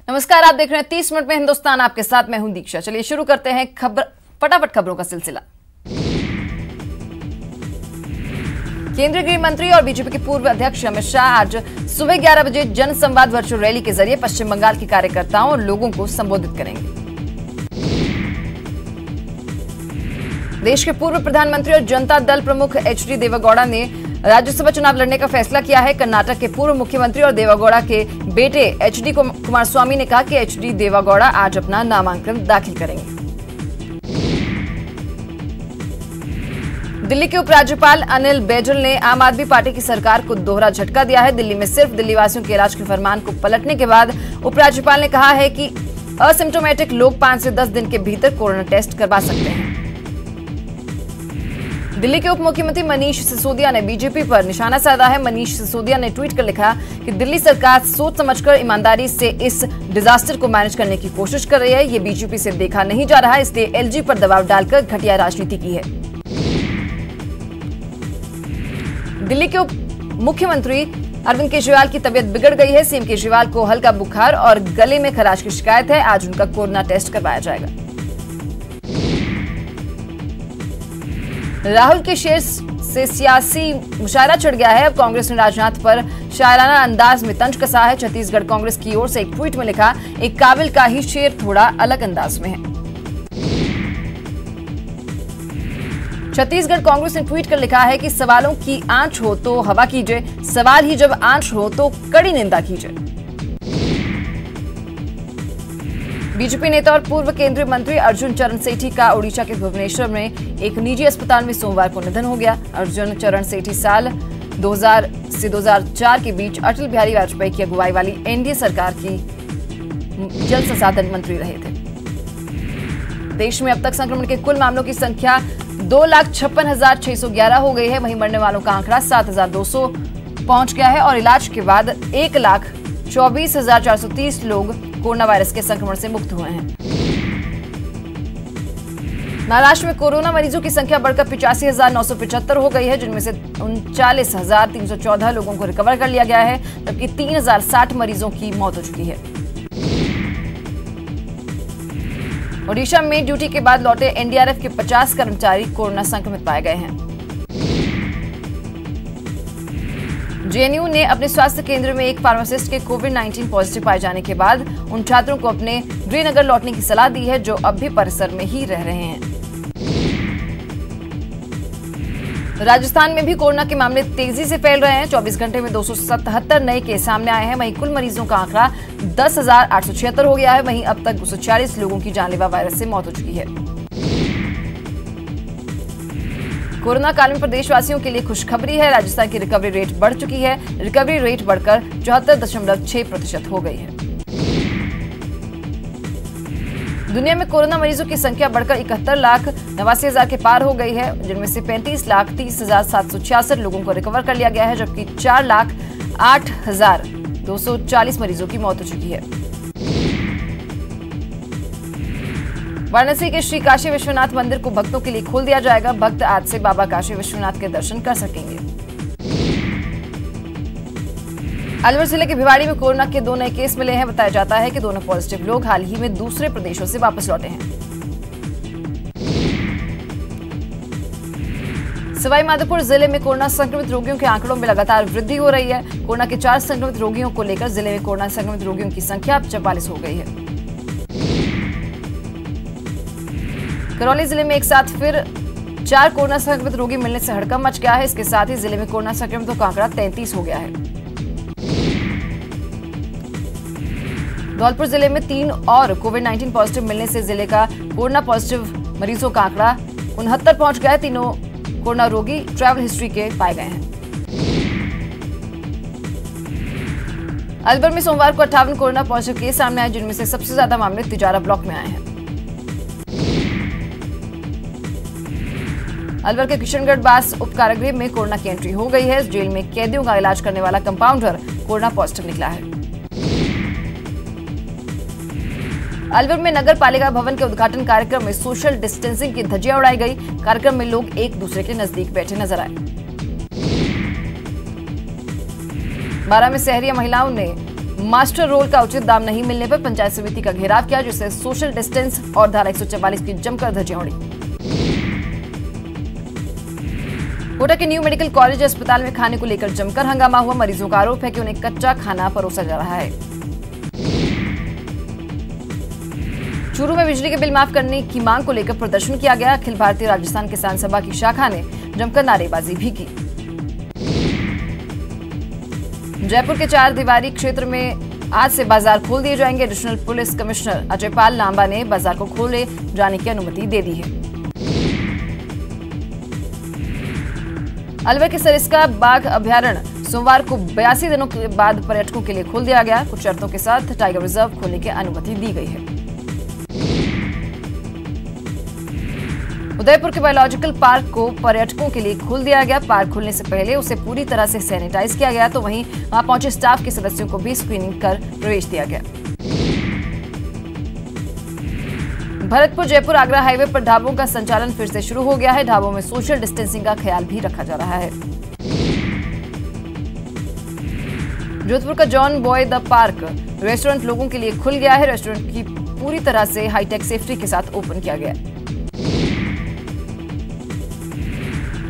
नमस्कार, आप देख रहे हैं 30 मिनट में हिंदुस्तान। आपके साथ मैं हूं दीक्षा। चलिए शुरू करते हैं फटाफट खबरों का सिलसिला। केंद्रीय गृह मंत्री और बीजेपी के पूर्व अध्यक्ष अमित शाह आज सुबह 11 बजे जनसंवाद वर्चुअल रैली के जरिए पश्चिम बंगाल के कार्यकर्ताओं और लोगों को संबोधित करेंगे। देश के पूर्व प्रधानमंत्री और जनता दल प्रमुख एचडी देवेगौड़ा ने राज्यसभा चुनाव लड़ने का फैसला किया है। कर्नाटक के पूर्व मुख्यमंत्री और देवेगौड़ा के बेटे एचडी कुमारस्वामी ने कहा कि एचडी देवेगौड़ा आज अपना नामांकन दाखिल करेंगे। दिल्ली के उपराज्यपाल अनिल बैजल ने आम आदमी पार्टी की सरकार को दोहरा झटका दिया है। दिल्ली में सिर्फ दिल्लीवासियों के इलाज के फरमान को पलटने के बाद उपराज्यपाल ने कहा है कि असिम्प्टोमेटिक लोग 5 से 10 दिन के भीतर कोरोना टेस्ट करवा सकते हैं। दिल्ली के उप मुख्यमंत्री मनीष सिसोदिया ने बीजेपी पर निशाना साधा है। मनीष सिसोदिया ने ट्वीट कर लिखा कि दिल्ली सरकार सोच समझकर ईमानदारी से इस डिजास्टर को मैनेज करने की कोशिश कर रही है। ये बीजेपी से देखा नहीं जा रहा, इसलिए एलजी पर दबाव डालकर घटिया राजनीति की है। दिल्ली के उप मुख्यमंत्री अरविंद केजरीवाल की तबीयत बिगड़ गई है। सीएम केजरीवाल को हल्का बुखार और गले में खराश की शिकायत है। आज उनका कोरोना टेस्ट करवाया जाएगा। राहुल के शेर से सियासी मुशायरा छिड़ गया है। अब कांग्रेस ने राजनाथ पर शायराना अंदाज में तंज कसा है। छत्तीसगढ़ कांग्रेस की ओर से एक ट्वीट में लिखा, एक काबिल का ही शेर थोड़ा अलग अंदाज में है। छत्तीसगढ़ कांग्रेस ने ट्वीट कर लिखा है कि सवालों की आंच हो तो हवा कीजिए, सवाल ही जब आंच हो तो कड़ी निंदा कीजिए। बीजेपी नेता और पूर्व केंद्रीय मंत्री अर्जुन चरण सेठी का ओडिशा के भुवनेश्वर में एक निजी अस्पताल में सोमवार को निधन हो गया। अर्जुन चरण सेठी साल 2000 से 2004 के बीच अटल बिहारी वाजपेयी की अगुवाई वाली एनडीए सरकार की जल संसाधन मंत्री रहे थे। देश में अब तक संक्रमण के कुल मामलों की संख्या 2,56,611 हो गई है। वहीं मरने वालों का आंकड़ा 7,200 पहुंच गया है और इलाज के बाद 1,24,430 लोग कोरोना वायरस के संक्रमण से मुक्त हुए हैं। महाराष्ट्र में कोरोना मरीजों की संख्या बढ़कर 85,975 हो गई है, जिनमें से 39,314 लोगों को रिकवर कर लिया गया है, जबकि 3,060 मरीजों की मौत हो चुकी है। ओडिशा में ड्यूटी के बाद लौटे एनडीआरएफ के 50 कर्मचारी कोरोना संक्रमित पाए गए हैं। जेएनयू ने अपने स्वास्थ्य केंद्र में एक फार्मासिस्ट के कोविड-19 पॉजिटिव पाए जाने के बाद उन छात्रों को अपने गृहनगर लौटने की सलाह दी है जो अब भी परिसर में ही रह रहे हैं। राजस्थान में भी कोरोना के मामले तेजी से फैल रहे हैं। 24 घंटे में 277 नए केस सामने आए हैं। वहीं कुल मरीजों का आंकड़ा 10,876 हो गया है। वहीं अब तक 240 लोगों की जानलेवा वायरस से मौत हो चुकी है। कोरोना काल में प्रदेशवासियों के लिए खुशखबरी है। राजस्थान की रिकवरी रेट बढ़ चुकी है। रिकवरी रेट बढ़कर 74.6% हो गई है। दुनिया में कोरोना मरीजों की संख्या बढ़कर 71,89,000 के पार हो गई है, जिनमें से 35,30,766 लोगों को रिकवर कर लिया गया है, जबकि 4,08,240 मरीजों की मौत हो चुकी है। वाराणसी के श्री काशी विश्वनाथ मंदिर को भक्तों के लिए खोल दिया जाएगा। भक्त आज से बाबा काशी विश्वनाथ के दर्शन कर सकेंगे। अलवर जिले के भिवाड़ी में कोरोना के 2 नए केस मिले हैं। बताया जाता है कि दोनों पॉजिटिव लोग हाल ही में दूसरे प्रदेशों से वापस लौटे हैं। सवाईमाधोपुर जिले में कोरोना संक्रमित रोगियों के आंकड़ों में लगातार वृद्धि हो रही है। कोरोना के 4 संक्रमित रोगियों को लेकर जिले में कोरोना संक्रमित रोगियों की संख्या अब 44 हो गई है। करौली जिले में एक साथ फिर 4 कोरोना संक्रमित रोगी मिलने से हड़कंप मच गया है। इसके साथ ही जिले में कोरोना संक्रमितों का आंकड़ा 33 हो गया है। धौलपुर जिले में 3 और कोविड-19 पॉजिटिव मिलने से जिले का कोरोना पॉजिटिव मरीजों का आंकड़ा 69 पहुंच गया है। तीनों कोरोना रोगी ट्रैवल हिस्ट्री के पाए गए हैं। अलवर में सोमवार को 58 कोरोना पॉजिटिव केस सामने आए, जिनमें से सबसे ज्यादा मामले तिजारा ब्लॉक में आए हैं। अलवर के किशनगढ़ बास उप कारागृह में कोरोना की एंट्री हो गई है। जेल में कैदियों का इलाज करने वाला कंपाउंडर कोरोना पॉजिटिव निकला है। अलवर में नगर पालिका भवन के उद्घाटन कार्यक्रम में सोशल डिस्टेंसिंग की धज्जियां उड़ाई गई। कार्यक्रम में लोग एक दूसरे के नजदीक बैठे नजर आए। 12 में शहरी महिलाओं ने मास्टर रोल का उचित दाम नहीं मिलने पर पंचायत समिति का घेराव किया, जिससे सोशल डिस्टेंस और धारा 144 की जमकर धज्जियां उड़ी। कोटा के न्यू मेडिकल कॉलेज अस्पताल में खाने को लेकर जमकर हंगामा हुआ। मरीजों का आरोप है कि उन्हें कच्चा खाना परोसा जा रहा है। चूरू में बिजली के बिल माफ करने की मांग को लेकर प्रदर्शन किया गया। अखिल भारतीय राजस्थान किसान सभा की शाखा ने जमकर नारेबाजी भी की। जयपुर के 4 दीवारी क्षेत्र में आज से बाजार खोल दिए जाएंगे। Additional police commissioner Ajay Pal Lamba ने बाजार को खोले जाने की अनुमति दे दी है। अलवर के सरिस्का बाघ अभ्यारण्य सोमवार को 82 दिनों के बाद पर्यटकों के लिए खोल दिया गया। कुछ शर्तों के साथ टाइगर रिजर्व खोलने की अनुमति दी गई है। उदयपुर के बायोलॉजिकल पार्क को पर्यटकों के लिए खोल दिया गया। पार्क खुलने से पहले उसे पूरी तरह से सैनिटाइज किया गया, तो वहीं वहां पहुंचे स्टाफ के सदस्यों को भी स्क्रीनिंग कर प्रवेश दिया गया। भरतपुर जयपुर आगरा हाईवे पर ढाबों का संचालन फिर से शुरू हो गया है। ढाबों में सोशल डिस्टेंसिंग का ख्याल भी रखा जा रहा है। जोधपुर का John boy the park restaurant लोगों के लिए खुल गया है। रेस्टोरेंट की पूरी तरह से हाईटेक सेफ्टी के साथ ओपन किया गया।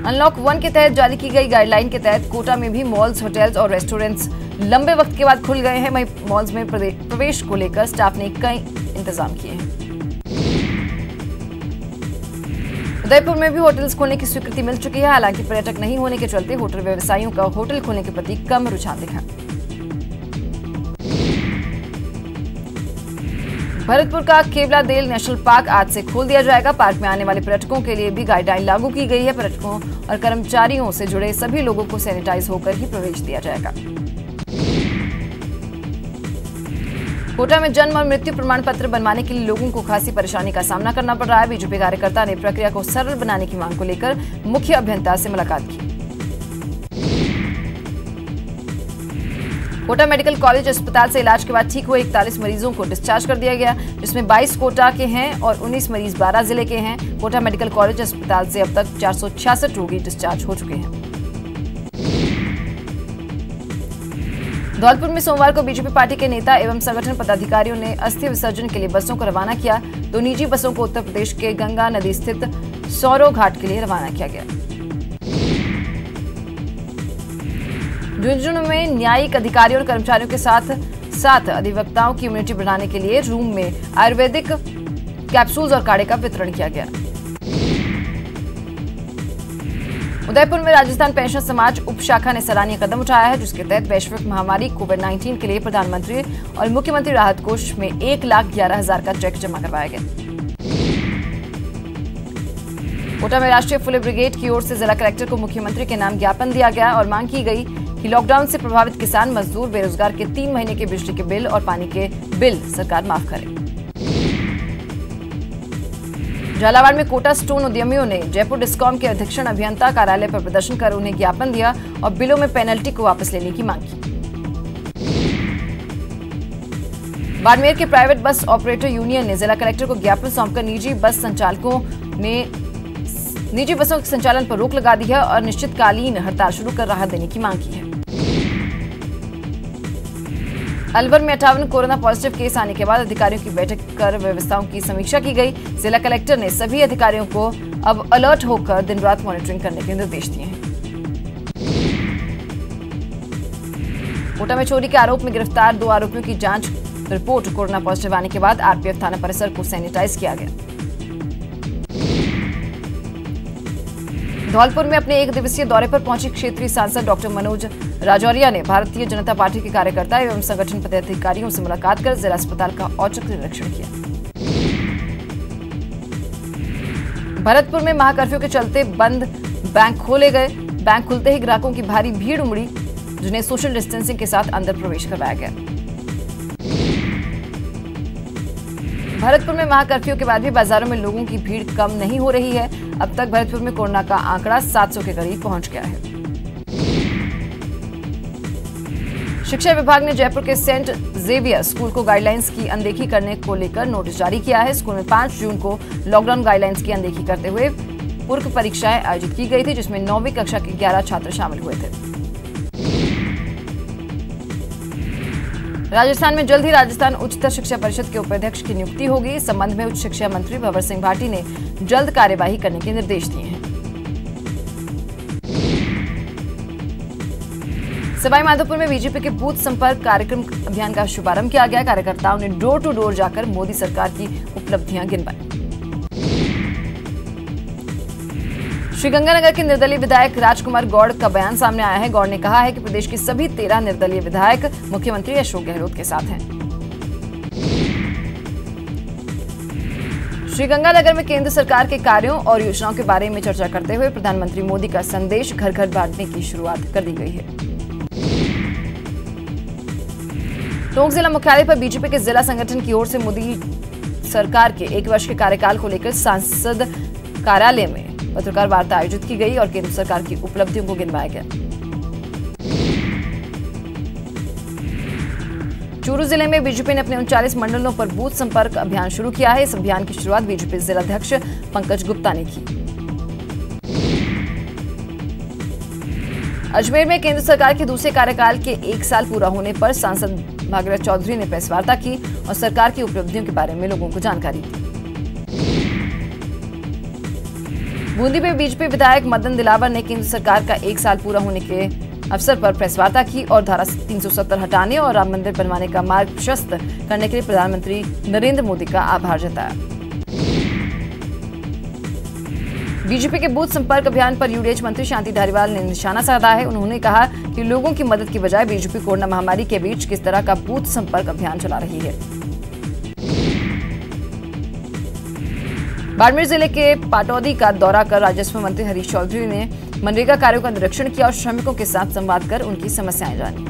अनलॉक 1 के तहत जारी की गई गाइडलाइन के तहत कोटा में भी मॉल्स, होटल्स और रेस्टोरेंट्स लंबे वक्त के बाद खुल गए हैं। वहीं मॉल्स में प्रवेश को लेकर स्टाफ ने कई इंतजाम किए हैं। उदयपुर में भी होटल्स खोलने की स्वीकृति मिल चुकी है। हालांकि पर्यटक नहीं होने के चलते होटल व्यवसायियों का होटल खोलने के प्रति कम रुझान दिखा। भरतपुर का केवलादेल नेशनल पार्क आज से खोल दिया जाएगा। पार्क में आने वाले पर्यटकों के लिए भी गाइडलाइन लागू की गई है। पर्यटकों और कर्मचारियों से जुड़े सभी लोगों को सैनिटाइज होकर ही प्रवेश दिया जाएगा। कोटा में जन्म और मृत्यु प्रमाण पत्र बनवाने के लिए लोगों को खासी परेशानी का सामना करना पड़ रहा है। बीजेपी कार्यकर्ता ने प्रक्रिया को सरल बनाने की मांग को लेकर मुख्य अभियंता से मुलाकात की। कोटा मेडिकल कॉलेज अस्पताल से इलाज के बाद ठीक हुए 41 मरीजों को डिस्चार्ज कर दिया गया, जिसमें 22 कोटा के हैं और 19 मरीज 12 जिले के हैं। कोटा मेडिकल कॉलेज अस्पताल से अब तक 466 रोगी डिस्चार्ज हो चुके हैं। धौलपुर में सोमवार को बीजेपी पार्टी के नेता एवं संगठन पदाधिकारियों ने अस्थि विसर्जन के लिए बसों को रवाना किया। तो निजी बसों को उत्तर प्रदेश के गंगा नदी स्थित सौरो घाट के लिए रवाना किया गया। झुंझुनू में न्यायिक अधिकारियों और कर्मचारियों के साथ अधिवक्ताओं की इम्यूनिटी बढ़ाने के लिए रूम में आयुर्वेदिक कैप्सूल्स और काढ़े का वितरण किया गया। उदयपुर में राजस्थान पेंशन समाज उप शाखा ने सराहनीय कदम उठाया है, जिसके तहत वैश्विक महामारी कोविड-19 के लिए प्रधानमंत्री और मुख्यमंत्री राहत कोष में 1,11,000 का चेक जमा करवाया गया। कोटा में राष्ट्रीय फुले ब्रिगेड की ओर से जिला कलेक्टर को मुख्यमंत्री के नाम ज्ञापन दिया गया और मांग की गई कि लॉकडाउन से प्रभावित किसान, मजदूर, बेरोजगार के 3 महीने के बिजली के बिल और पानी के बिल सरकार माफ करे। झालावाड़ में कोटा स्टोन उद्यमियों ने जयपुर डिस्कॉम के अधीक्षण अभियंता कार्यालय पर प्रदर्शन कर उन्हें ज्ञापन दिया और बिलों में पेनल्टी को वापस लेने की मांग की। बाड़मेर के प्राइवेट बस ऑपरेटर यूनियन ने जिला कलेक्टर को ज्ञापन सौंपकर निजी बस संचालकों ने निजी बसों के संचालन पर रोक लगा दी है और निश्चितकालीन हड़ताल शुरू कर राहत देने की मांग की है। अलवर में 58 कोरोना पॉजिटिव केस आने के बाद अधिकारियों की बैठक कर व्यवस्थाओं की समीक्षा की गई। जिला कलेक्टर ने सभी अधिकारियों को अब अलर्ट होकर दिन रात मॉनिटरिंग करने के निर्देश दिए हैं। कोटा में चोरी के आरोप में गिरफ्तार 2 आरोपियों की जांच रिपोर्ट कोरोना पॉजिटिव आने के बाद आरपीएफ थाना परिसर को सैनिटाइज किया गया। धौलपुर में अपने 1 दिवसीय दौरे पर पहुंची क्षेत्रीय सांसद डॉक्टर मनोज राजौरिया ने भारतीय जनता पार्टी के कार्यकर्ता एवं संगठन पदाधिकारियों से मुलाकात कर जिला अस्पताल का औचक निरीक्षण किया। भरतपुर में महाकर्फ्यू के चलते बंद बैंक खोले गए। बैंक खुलते ही ग्राहकों की भारी भीड़ उमड़ी, जिन्हें सोशल डिस्टेंसिंग के साथ अंदर प्रवेश करवाया गया। भरतपुर में महाकर्फ्यू के बाद भी बाजारों में लोगों की भीड़ कम नहीं हो रही है। अब तक भरतपुर में कोरोना का आंकड़ा 700 के करीब पहुंच गया है। शिक्षा विभाग ने जयपुर के सेंट जेवियर स्कूल को गाइडलाइंस की अनदेखी करने को लेकर नोटिस जारी किया है। स्कूल में 5 जून को लॉकडाउन गाइडलाइंस की अनदेखी करते हुए पूर्व परीक्षाएं आयोजित की गई थी, जिसमें 9वीं कक्षा के 11 छात्र शामिल हुए थे। राजस्थान में जल्द ही राजस्थान उच्चतर शिक्षा परिषद के उपाध्यक्ष की नियुक्ति होगी। इस संबंध में उच्च शिक्षा मंत्री भंवर सिंह भाटी ने जल्द कार्यवाही करने के निर्देश दिए हैं। सवाई माधोपुर में बीजेपी के बूथ संपर्क कार्यक्रम अभियान का शुभारंभ किया गया। कार्यकर्ताओं ने डोर टू डोर जाकर मोदी सरकार की उपलब्धियां गिनवाई। श्रीगंगानगर के निर्दलीय विधायक राजकुमार गौड़ का बयान सामने आया है। गौड़ ने कहा है कि प्रदेश के सभी 13 निर्दलीय विधायक मुख्यमंत्री अशोक गहलोत के साथ हैं। श्रीगंगानगर में केंद्र सरकार के कार्यों और योजनाओं के बारे में चर्चा करते हुए प्रधानमंत्री मोदी का संदेश घर घर बांटने की शुरुआत कर दी गई है। टोंक जिला मुख्यालय पर बीजेपी के जिला संगठन की ओर से मोदी सरकार के 1 वर्ष के कार्यकाल को लेकर सांसद कार्यालय में पत्रकार वार्ता आयोजित की गई और केंद्र सरकार की उपलब्धियों को गिनवाया गया। चूरू जिले में बीजेपी ने अपने 39 मंडलों पर बूथ संपर्क अभियान शुरू किया है। इस अभियान की शुरुआत बीजेपी जिलाध्यक्ष पंकज गुप्ता ने की। अजमेर में केंद्र सरकार के दूसरे कार्यकाल के 1 साल पूरा होने पर सांसद भागीरथ चौधरी ने प्रेस वार्ता की और सरकार की उपलब्धियों के बारे में लोगों को जानकारी दी। बूंदी में बीजेपी विधायक मदन दिलावर ने केंद्र सरकार का 1 साल पूरा होने के अवसर पर प्रेस वार्ता की और धारा 370 हटाने और राम मंदिर बनवाने का मार्ग प्रशस्त करने के लिए प्रधानमंत्री नरेंद्र मोदी का आभार जताया। बीजेपी के बूथ संपर्क अभियान पर यूडीएच मंत्री शांति धारीवाल ने निशाना साधा है। उन्होंने कहा कि लोगों की मदद की बजाय बीजेपी कोरोना महामारी के बीच किस तरह का बूथ संपर्क अभियान चला रही है। बाड़मेर जिले के पाटौदी का दौरा कर राजस्व मंत्री हरीश चौधरी ने मनरेगा कार्यों का निरीक्षण किया और श्रमिकों के साथ संवाद कर उनकी समस्याएं जानी।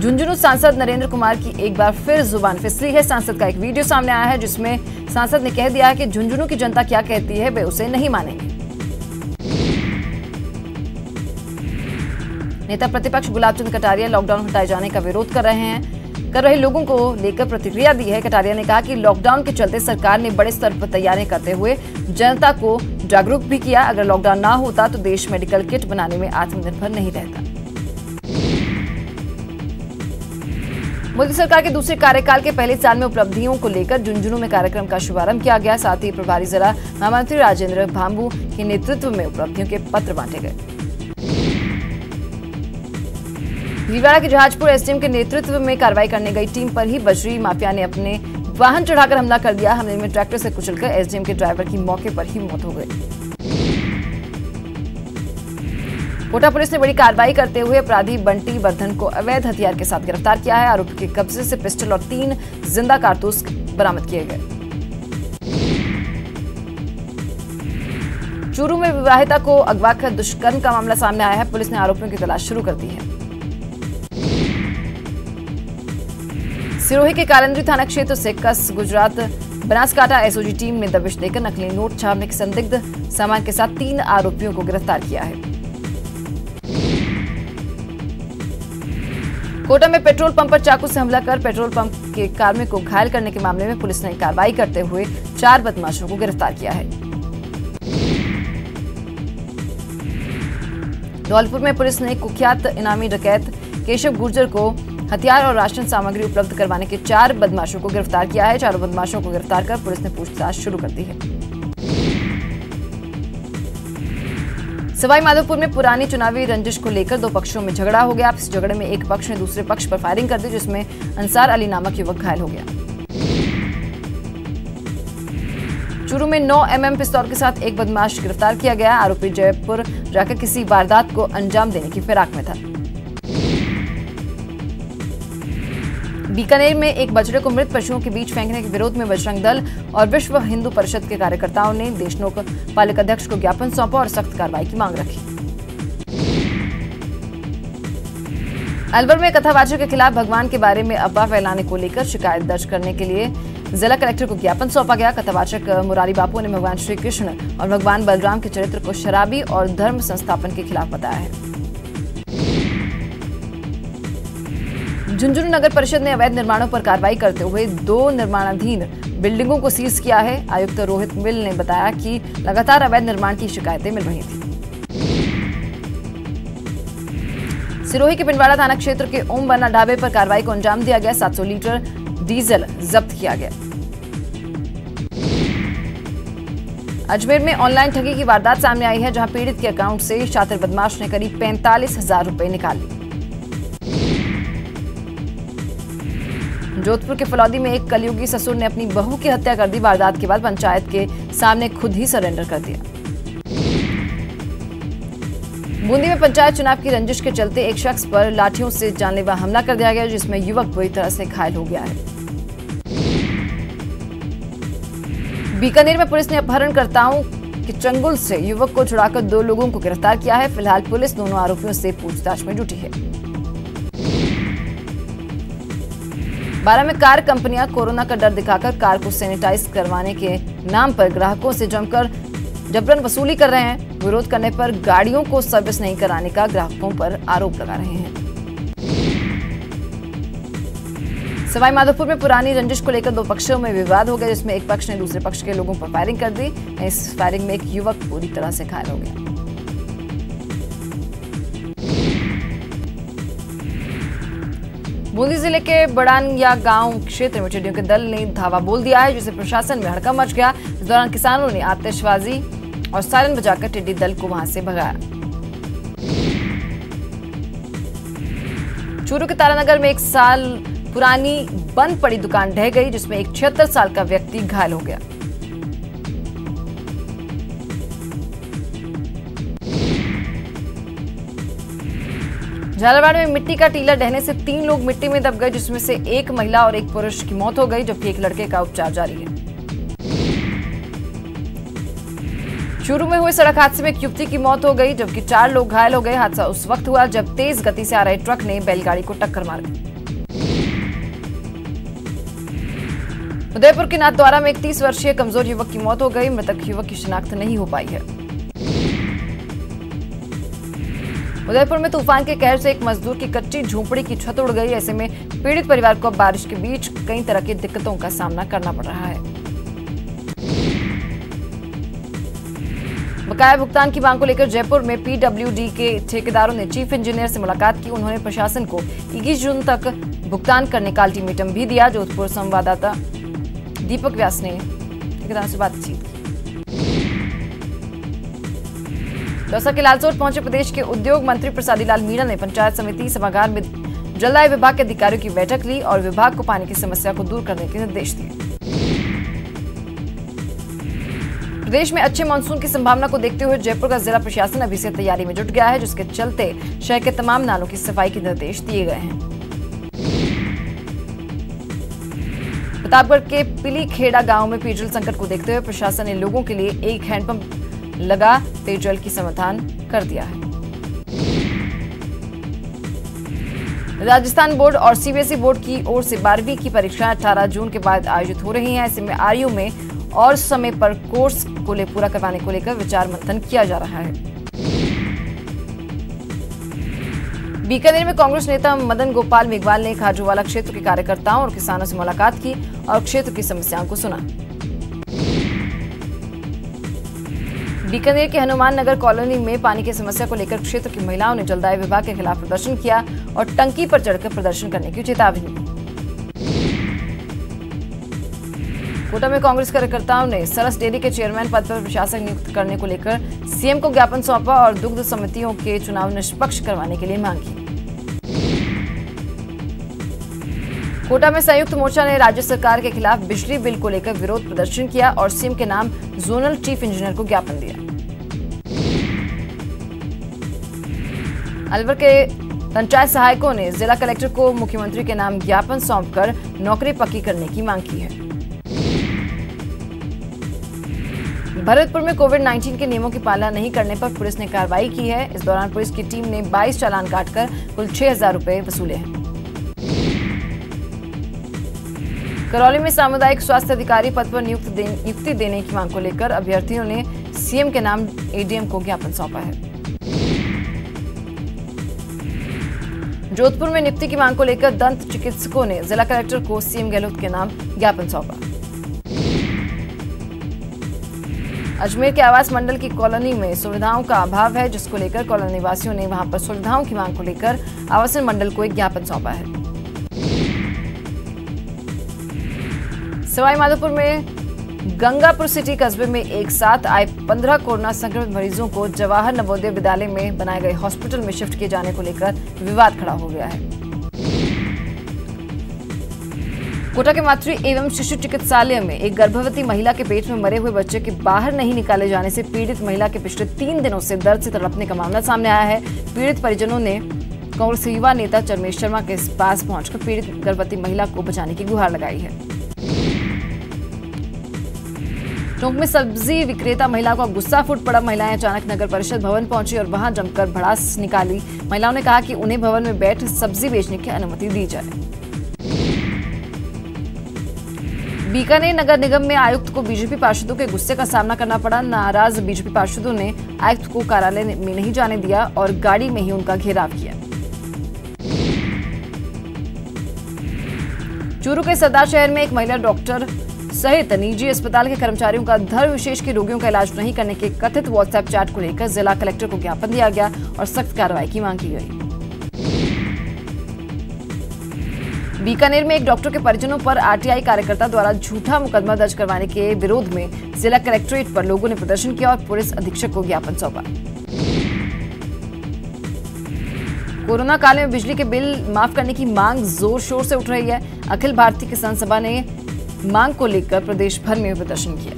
झुंझुनू सांसद नरेंद्र कुमार की एक बार फिर जुबान फिसली है। सांसद का एक वीडियो सामने आया है जिसमें सांसद ने कह दिया है कि झुंझुनू की जनता क्या कहती है वे उसे नहीं मानेंगे। नेता प्रतिपक्ष गुलाब चंद कटारिया लॉकडाउन हटाए जाने का विरोध कर रहे लोगों को लेकर प्रतिक्रिया दी है। कटारिया ने कहा कि लॉकडाउन के चलते सरकार ने बड़े स्तर पर तैयारियां करते हुए जनता को जागरूक भी किया। अगर लॉकडाउन ना होता तो देश मेडिकल किट बनाने में आत्मनिर्भर नहीं रहता। मोदी सरकार के दूसरे कार्यकाल के पहले साल में उपलब्धियों को लेकर झुंझुनू में कार्यक्रम का शुभारंभ किया गया। साथ ही प्रभारी जिला महामंत्री राजेंद्र भांबू के नेतृत्व में उपलब्धियों के पत्र बांटे गए। भीलवाड़ा के जहाजपुर एसडीएम के नेतृत्व में कार्रवाई करने गई टीम पर ही बजरी माफिया ने अपने वाहन चढ़ाकर हमला कर दिया। हमले में ट्रैक्टर से कुचलकर एसडीएम के ड्राइवर की मौके पर ही मौत हो गई। कोटा पुलिस ने बड़ी कार्रवाई करते हुए अपराधी बंटी वर्धन को अवैध हथियार के साथ गिरफ्तार किया है। आरोपी के कब्जे से पिस्टल और 3 जिंदा कारतूस बरामद किए गए। चूरू में विवाहिता को अगवा कर दुष्कर्म का मामला सामने आया है। पुलिस ने आरोपियों की तलाश शुरू कर दी है। सिरोही के कालंद्री थाना क्षेत्र से कस गुजरात बनासकांठा एसओजी टीम ने दबिश देकर नकली नोट छापने के संदिग्ध सामान के साथ 3 आरोपियों को गिरफ्तार किया है। कोटा में पेट्रोल पंप पर चाकू से हमला कर पेट्रोल पंप के कार्मिक को घायल करने के मामले में पुलिस ने कार्रवाई करते हुए 4 बदमाशों को गिरफ्तार किया है। धौलपुर में पुलिस ने कुख्यात इनामी डकैत केशव गुर्जर को हथियार और राशन सामग्री उपलब्ध करवाने के 4 बदमाशों को गिरफ्तार किया है। 4 बदमाशों को गिरफ्तार कर पुलिस ने पूछताछ शुरू कर दी है। सवाई माधोपुर में पुरानी चुनावी रंजिश को लेकर 2 पक्षों में झगड़ा हो गया। इस झगड़े में एक पक्ष ने दूसरे पक्ष पर फायरिंग कर दी जिसमें अंसार अली नामक युवक घायल हो गया। चूरू में 9 mm पिस्तौल के साथ एक बदमाश गिरफ्तार किया गया। आरोपी जयपुर जाकर किसी वारदात को अंजाम देने की फिराक में था। बीकानेर में एक बछड़े को मृत पशुओं के बीच फेंकने के विरोध में बजरंग दल और विश्व हिंदू परिषद के कार्यकर्ताओं ने देशनोक पालिका अध्यक्ष को ज्ञापन सौंपा और सख्त कार्रवाई की मांग रखी। अलवर में कथावाचक के खिलाफ भगवान के बारे में अफवाह फैलाने को लेकर शिकायत दर्ज करने के लिए जिला कलेक्टर को ज्ञापन सौंपा गया। कथावाचक मुरारी बापू ने भगवान श्री कृष्ण और भगवान बलराम के चरित्र को शराबी और धर्म संस्थापन के खिलाफ बताया है। झुंझुनू नगर परिषद ने अवैध निर्माणों पर कार्रवाई करते हुए 2 निर्माणाधीन बिल्डिंगों को सीज किया है। आयुक्त रोहित मिल ने बताया कि लगातार अवैध निर्माण की शिकायतें मिल रही थी। सिरोही के पिंडवाड़ा थाना क्षेत्र के ओम बन्ना ढाबे पर कार्रवाई को अंजाम दिया गया। 700 लीटर डीजल जब्त किया गया। अजमेर में ऑनलाइन ठगी की वारदात सामने आई है, जहां पीड़ित के अकाउंट से शातिर बदमाश ने करीब 45,000 रुपए निकाल लिए। जोधपुर के फलौदी में एक कलयुगी ससुर ने अपनी बहू की हत्या कर दी। वारदात के बाद पंचायत के सामने खुद ही सरेंडर कर दिया। बूंदी में पंचायत चुनाव की रंजिश के चलते एक शख्स पर लाठियों से जानलेवा हमला कर दिया गया, जिसमें युवक बुरी तरह से घायल हो गया है। बीकानेर में पुलिस ने अपहरणकर्ताओं के चंगुल से युवक को छुड़ाकर 2 लोगों को गिरफ्तार किया है। फिलहाल पुलिस दोनों आरोपियों से पूछताछ में जुटी है। 12 में कार कंपनियां कोरोना का डर दिखाकर कार को सैनिटाइज करवाने के नाम पर ग्राहकों से जबरन वसूली कर रहे हैं। विरोध करने पर गाड़ियों को सर्विस नहीं कराने का ग्राहकों पर आरोप लगा रहे हैं। सवाई माधोपुर में पुरानी रंजिश को लेकर 2 पक्षों में विवाद हो गया, जिसमें एक पक्ष ने दूसरे पक्ष के लोगों पर फायरिंग कर दी। इस फायरिंग में एक युवक पूरी तरह से घायल हो गया। बूंदी जिले के बड़ानिया गांव क्षेत्र में टिड्डियों के दल ने धावा बोल दिया है, जिससे प्रशासन में हड़कंप मच गया। इस दौरान किसानों ने आतिशबाजी और सायरन बजाकर टिड्डी दल को वहां से भगाया। चूरू के तारानगर में 1 साल पुरानी बंद पड़ी दुकान ढह गई, जिसमें एक 76 साल का व्यक्ति घायल हो गया। झालावाड़ में मिट्टी का टीला ढहने से 3 लोग मिट्टी में दब गए, जिसमें से एक महिला और एक पुरुष की मौत हो गई, जबकि एक लड़के का उपचार जारी है। चूरू में हुए सड़क हादसे में एक युवती की मौत हो गई, जबकि 4 लोग घायल हो गए। हादसा उस वक्त हुआ जब तेज गति से आ रहे ट्रक ने बैलगाड़ी को टक्कर मार दी। उदयपुर के नाथद्वारा में एक 30 वर्षीय कमजोर युवक की मौत हो गई। मृतक युवक की शिनाख्त नहीं हो पाई है। उदयपुर में तूफान के कहर से एक मजदूर की कच्ची झोपड़ी की छत उड़ गई। ऐसे में पीड़ित परिवार को अब बारिश के बीच कई तरह की दिक्कतों का सामना करना पड़ रहा है। बकाया भुगतान की मांग को लेकर जयपुर में पीडब्ल्यूडी के ठेकेदारों ने चीफ इंजीनियर से मुलाकात की। उन्होंने प्रशासन को 21 जून तक भुगतान करने का अल्टीमेटम भी दिया। जोधपुर संवाददाता दीपक व्यास ने ठेकेदारों से बातचीत की। दौसा के लालसोट पहुंचे प्रदेश के उद्योग मंत्री प्रसादी लाल मीणा ने पंचायत समिति सभागार में जलदाय विभाग के अधिकारियों की बैठक ली और विभाग को पानी की समस्या को दूर करने के निर्देश दिए। प्रदेश में अच्छे मानसून की संभावना को देखते हुए जयपुर का जिला प्रशासन अभी से तैयारी में जुट गया है, जिसके चलते शहर के तमाम नालों की सफाई के निर्देश दिए गए हैं। प्रतापगढ़ के पिलीखेड़ा गांव में पेयजल संकट को देखते हुए प्रशासन ने लोगों के लिए एक हैंडपंप लगा पेयजल की समाधान कर दिया है। राजस्थान बोर्ड और सीबीएसई बोर्ड की ओर से 12वीं की परीक्षाएं 18 जून के बाद आयोजित हो रही हैं। ऐसे में आरयू में और समय पर कोर्स को पूरा करवाने को लेकर विचार मंथन किया जा रहा है। बीकानेर में कांग्रेस नेता मदन गोपाल मेघवाल ने खाजूवाला क्षेत्र के कार्यकर्ताओं और किसानों से मुलाकात की और क्षेत्र की समस्याओं को सुना। बीकानेर के हनुमान नगर कॉलोनी में पानी की समस्या को लेकर क्षेत्र की महिलाओं ने जलदाय विभाग के खिलाफ प्रदर्शन किया और टंकी पर चढ़कर प्रदर्शन करने की चेतावनी दी। कोटा में कांग्रेस कार्यकर्ताओं ने सरस डेयरी के चेयरमैन पद पर प्रशासक नियुक्त करने को लेकर सीएम को ज्ञापन सौंपा और दुग्ध समितियों के चुनाव निष्पक्ष करवाने के लिए मांग की। कोटा में संयुक्त मोर्चा ने राज्य सरकार के खिलाफ बिजली बिल को लेकर विरोध प्रदर्शन किया और सीएम के नाम जोनल चीफ इंजीनियर को ज्ञापन दिया। अलवर के पंचायत सहायकों ने जिला कलेक्टर को मुख्यमंत्री के नाम ज्ञापन सौंपकर नौकरी पक्की करने की मांग की है। भरतपुर में कोविड-19 के नियमों की पालना नहीं करने पर पुलिस ने कार्रवाई की है। इस दौरान पुलिस की टीम ने 22 चालान काटकर कुल 6,000 रुपए वसूले हैं। करौली में सामुदायिक स्वास्थ्य अधिकारी पद पर नियुक्ति देने की मांग को लेकर अभ्यर्थियों ने सीएम के नाम एडीएम को ज्ञापन सौंपा है। जोधपुर में नियुक्ति की मांग को लेकर दंत चिकित्सकों ने जिला कलेक्टर को सीएम गहलोत के नाम ज्ञापन सौंपा। अजमेर के आवास मंडल की कॉलोनी में सुविधाओं का अभाव है, जिसको लेकर कॉलोनी निवासियों ने वहां पर सुविधाओं की मांग को लेकर आवासन मंडल को एक ज्ञापन सौंपा है। सवाईमाधोपुर में गंगापुर सिटी कस्बे में एक साथ आए 15 कोरोना संक्रमित मरीजों को जवाहर नवोदय विद्यालय में बनाए गए हॉस्पिटल में शिफ्ट किए जाने को लेकर विवाद खड़ा हो गया है। कोटा के मातृ एवं शिशु चिकित्सालय में एक गर्भवती महिला के पेट में मरे हुए बच्चे के बाहर नहीं निकाले जाने से पीड़ित महिला के पिछले 3 दिनों से दर्द से तड़पने का मामला सामने आया है। पीड़ित परिजनों ने कांग्रेस युवा नेता चरमेश शर्मा के पास पहुंचकर पीड़ित गर्भवती महिला को बचाने की गुहार लगाई है। टोंक में सब्जी विक्रेता महिला का गुस्सा फूट पड़ा। महिलाएं अचानक नगर परिषद भवन पहुंची और वहां जमकर भड़ास निकाली। महिलाओं ने कहा कि उन्हें भवन में बैठ सब्जी बेचने की अनुमति दी जाए। बीकानेर नगर निगम में आयुक्त को बीजेपी पार्षदों के गुस्से का सामना करना पड़ा। नाराज बीजेपी पार्षदों ने आयुक्त को कार्यालय में नहीं जाने दिया और गाड़ी में ही उनका घेराव किया। चूरू के सरदार शहर में एक महिला डॉक्टर सहित निजी अस्पताल के कर्मचारियों का धर्म विशेष के रोगियों का इलाज नहीं करने के कथित व्हाट्सएप चैट को लेकर जिला कलेक्टर को ज्ञापन दिया गया और सख्त कार्रवाई की मांग की गई। बीकानेर में एक डॉक्टर के परिजनों पर आरटीआई कार्यकर्ता द्वारा झूठा मुकदमा दर्ज करवाने के विरोध में जिला कलेक्ट्रेट पर लोगों ने प्रदर्शन किया और पुलिस अधीक्षक को ज्ञापन सौंपा। कोरोना काल में बिजली के बिल माफ करने की मांग जोर शोर से उठ रही है। अखिल भारतीय किसान सभा ने मांग को लेकर प्रदेश भर में प्रदर्शन किया।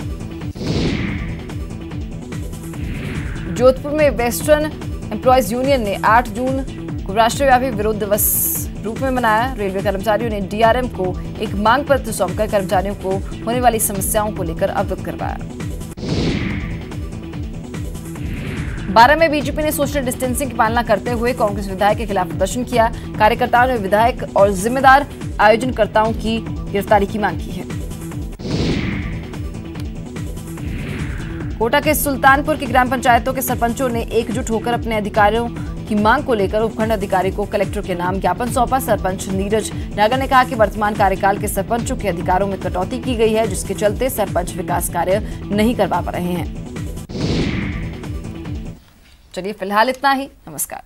जोधपुर में वेस्टर्न एम्प्लॉयज यूनियन ने 8 जून को राष्ट्रव्यापी विरोध दिवस रूप में मनाया। रेलवे कर्मचारियों ने डीआरएम को एक मांग पत्र सौंपकर कर्मचारियों को होने वाली समस्याओं को लेकर अवगत करवाया। 12 में बीजेपी ने सोशल डिस्टेंसिंग की पालना करते हुए कांग्रेस विधायक के खिलाफ प्रदर्शन किया। कार्यकर्ताओं ने विधायक और जिम्मेदार आयोजनकर्ताओं की गिरफ्तारी की मांग की है। कोटा के सुल्तानपुर की ग्राम पंचायतों के सरपंचों ने एकजुट होकर अपने अधिकारियों की मांग को लेकर उपखंड अधिकारी को कलेक्टर के नाम ज्ञापन सौंपा। सरपंच नीरज नागर ने कहा कि वर्तमान कार्यकाल के सरपंचों के अधिकारों में कटौती की गई है, जिसके चलते सरपंच विकास कार्य नहीं करवा पा रहे हैं। चलिए फिलहाल इतना ही। नमस्कार।